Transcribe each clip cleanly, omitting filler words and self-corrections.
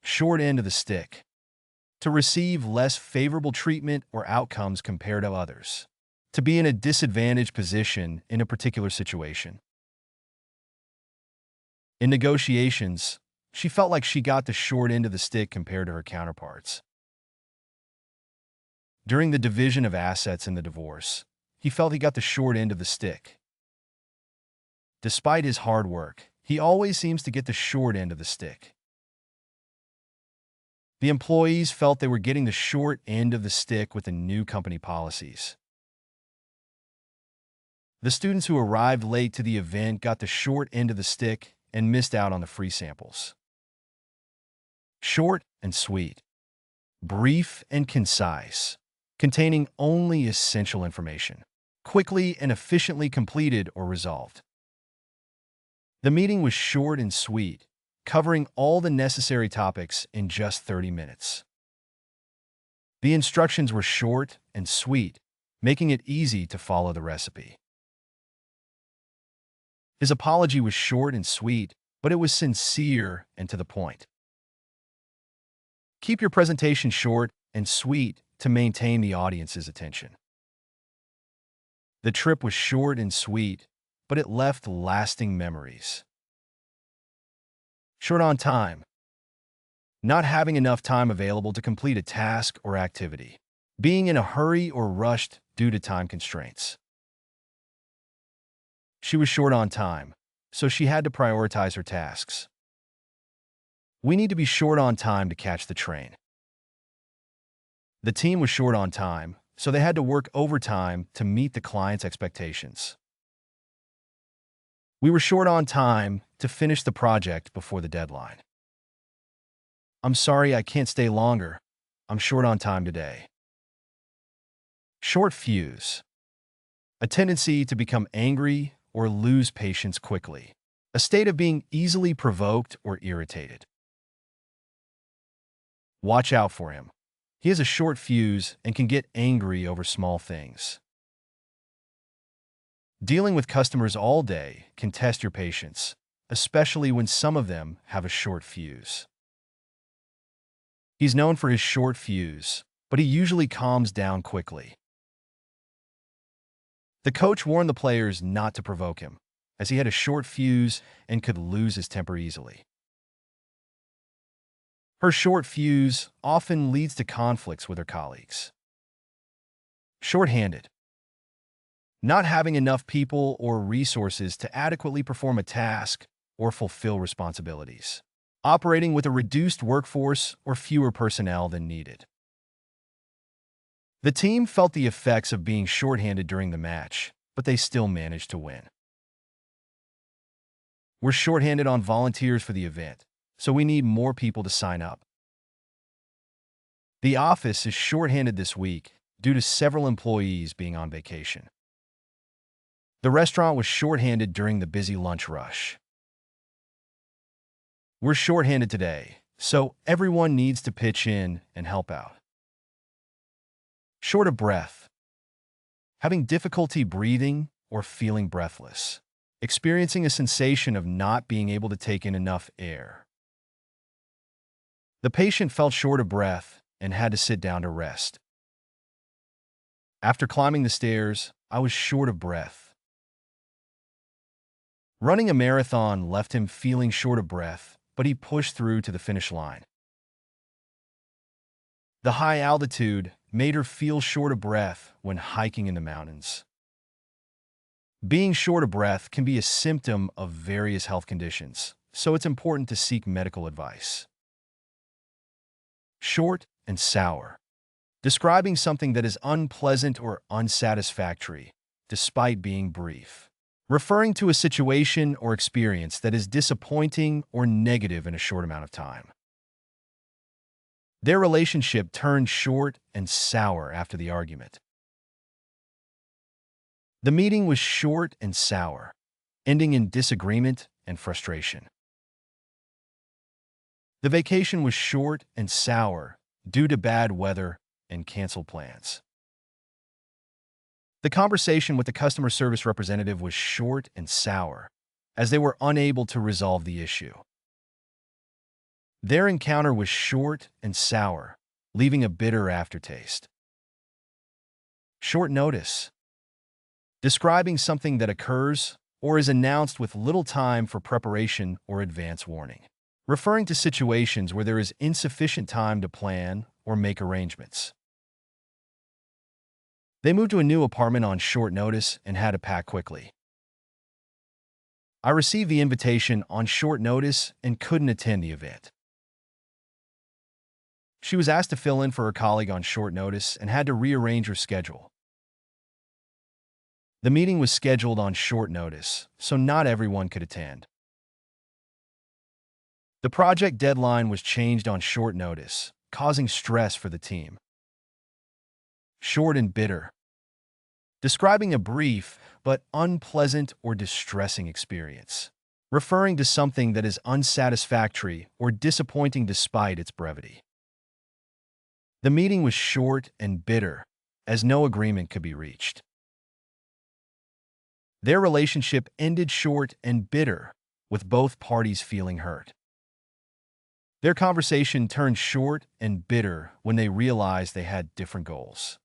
short end of the stick, to receive less favorable treatment or outcomes compared to others, to be in a disadvantaged position in a particular situation. In negotiations, she felt like she got the short end of the stick compared to her counterparts. During the division of assets in the divorce, he felt he got the short end of the stick. Despite his hard work, he always seems to get the short end of the stick. The employees felt they were getting the short end of the stick with the new company policies. The students who arrived late to the event got the short end of the stick and missed out on the free samples. Short and sweet, brief and concise, containing only essential information, quickly and efficiently completed or resolved. The meeting was short and sweet, covering all the necessary topics in just 30 minutes. The instructions were short and sweet, making it easy to follow the recipe. His apology was short and sweet, but it was sincere and to the point. Keep your presentation short and sweet to maintain the audience's attention. The trip was short and sweet, but it left lasting memories. Short on time. Not having enough time available to complete a task or activity. Being in a hurry or rushed due to time constraints. She was short on time, so she had to prioritize her tasks. We need to be short on time to catch the train. The team was short on time, so they had to work overtime to meet the client's expectations. We were short on time to finish the project before the deadline. I'm sorry I can't stay longer. I'm short on time today. Short fuse. A tendency to become angry or lose patience quickly. A state of being easily provoked or irritated. Watch out for him. He has a short fuse and can get angry over small things. Dealing with customers all day can test your patience, especially when some of them have a short fuse. He's known for his short fuse, but he usually calms down quickly. The coach warned the players not to provoke him, as he had a short fuse and could lose his temper easily. Her short fuse often leads to conflicts with her colleagues. Short-handed. Not having enough people or resources to adequately perform a task or fulfill responsibilities. Operating with a reduced workforce or fewer personnel than needed. The team felt the effects of being short-handed during the match, but they still managed to win. We're short-handed on volunteers for the event, so we need more people to sign up. The office is short-handed this week due to several employees being on vacation. The restaurant was short-handed during the busy lunch rush. We're short-handed today, so everyone needs to pitch in and help out. Short of breath. Having difficulty breathing or feeling breathless. Experiencing a sensation of not being able to take in enough air. The patient felt short of breath and had to sit down to rest. After climbing the stairs, I was short of breath. Running a marathon left him feeling short of breath, but he pushed through to the finish line. The high altitude made her feel short of breath when hiking in the mountains. Being short of breath can be a symptom of various health conditions, so it's important to seek medical advice. Short and sour. Describing something that is unpleasant or unsatisfactory, despite being brief. Referring to a situation or experience that is disappointing or negative in a short amount of time. Their relationship turned short and sour after the argument. The meeting was short and sour, ending in disagreement and frustration. The vacation was short and sour due to bad weather and canceled plans. The conversation with the customer service representative was short and sour, as they were unable to resolve the issue. Their encounter was short and sour, leaving a bitter aftertaste. Short notice. Describing something that occurs or is announced with little time for preparation or advance warning. Referring to situations where there is insufficient time to plan or make arrangements. They moved to a new apartment on short notice and had to pack quickly. I received the invitation on short notice and couldn't attend the event. She was asked to fill in for her colleague on short notice and had to rearrange her schedule. The meeting was scheduled on short notice, so not everyone could attend. The project deadline was changed on short notice, causing stress for the team. Short and bitter. Describing a brief but unpleasant or distressing experience. Referring to something that is unsatisfactory or disappointing despite its brevity. The meeting was short and bitter, as no agreement could be reached. Their relationship ended short and bitter, with both parties feeling hurt. Their conversation turned short and bitter when they realized they had different goals.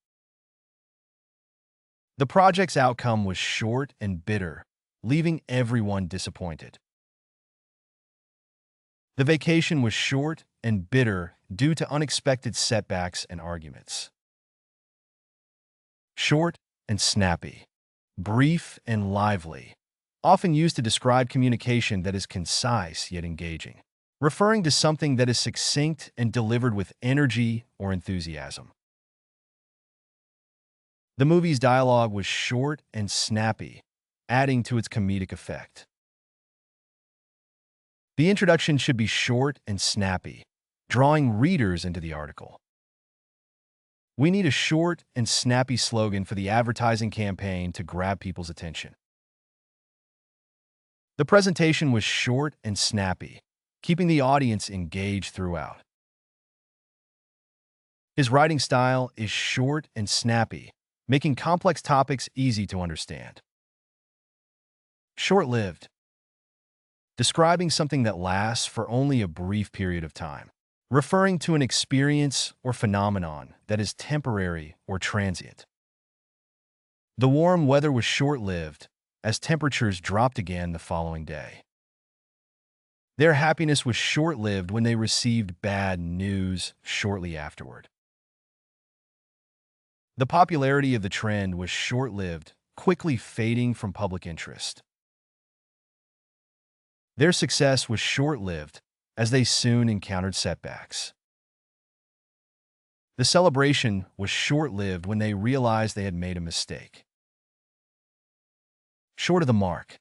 The project's outcome was short and bitter, leaving everyone disappointed. The vacation was short and bitter due to unexpected setbacks and arguments. Short and snappy. Brief and lively, often used to describe communication that is concise yet engaging, referring to something that is succinct and delivered with energy or enthusiasm. The movie's dialogue was short and snappy, adding to its comedic effect. The introduction should be short and snappy, drawing readers into the article. We need a short and snappy slogan for the advertising campaign to grab people's attention. The presentation was short and snappy, keeping the audience engaged throughout. His writing style is short and snappy, making complex topics easy to understand. Short-lived. Describing something that lasts for only a brief period of time, referring to an experience or phenomenon that is temporary or transient. The warm weather was short-lived, as temperatures dropped again the following day. Their happiness was short-lived when they received bad news shortly afterward. The popularity of the trend was short-lived, quickly fading from public interest. Their success was short-lived, as they soon encountered setbacks. The celebration was short-lived when they realized they had made a mistake. Short of the mark.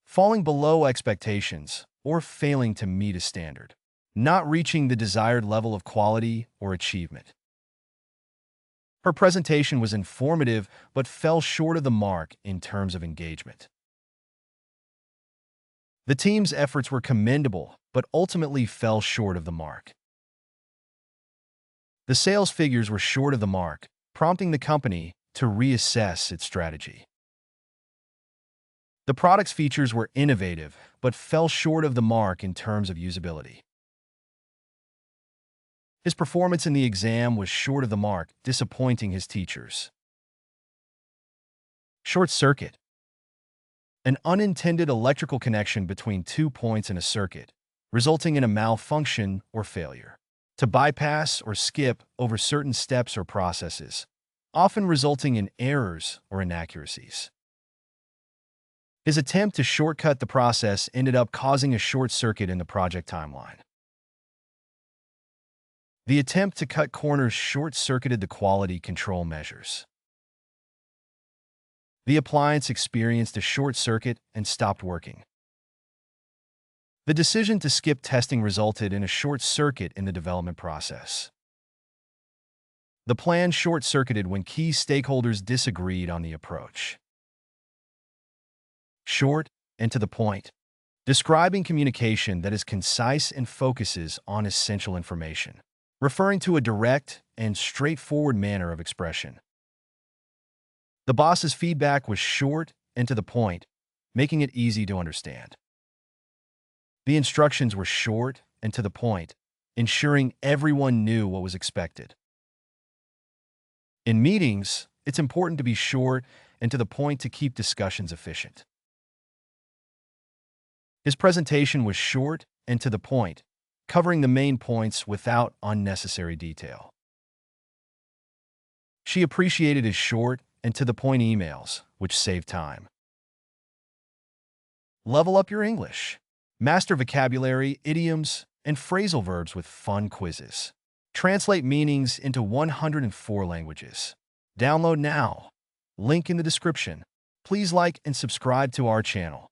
Falling below expectations or failing to meet a standard. Not reaching the desired level of quality or achievement. Her presentation was informative but fell short of the mark in terms of engagement. The team's efforts were commendable, but ultimately fell short of the mark. The sales figures were short of the mark, prompting the company to reassess its strategy. The product's features were innovative, but fell short of the mark in terms of usability. His performance in the exam was short of the mark, disappointing his teachers. Short circuit. An unintended electrical connection between 2 points in a circuit, resulting in a malfunction or failure. To bypass or skip over certain steps or processes, often resulting in errors or inaccuracies. His attempt to shortcut the process ended up causing a short circuit in the project timeline. The attempt to cut corners short-circuited the quality control measures. The appliance experienced a short circuit and stopped working. The decision to skip testing resulted in a short circuit in the development process. The plan short-circuited when key stakeholders disagreed on the approach. Short and to the point. Describing communication that is concise and focuses on essential information, referring to a direct and straightforward manner of expression. The boss's feedback was short and to the point, making it easy to understand. The instructions were short and to the point, ensuring everyone knew what was expected. In meetings, it's important to be short and to the point to keep discussions efficient. His presentation was short and to the point, covering the main points without unnecessary detail. She appreciated his short and to the point emails, which saved time. Level up your English. Master vocabulary, idioms, and phrasal verbs with fun quizzes. Translate meanings into 104 languages. Download now. Link in the description. Please like and subscribe to our channel.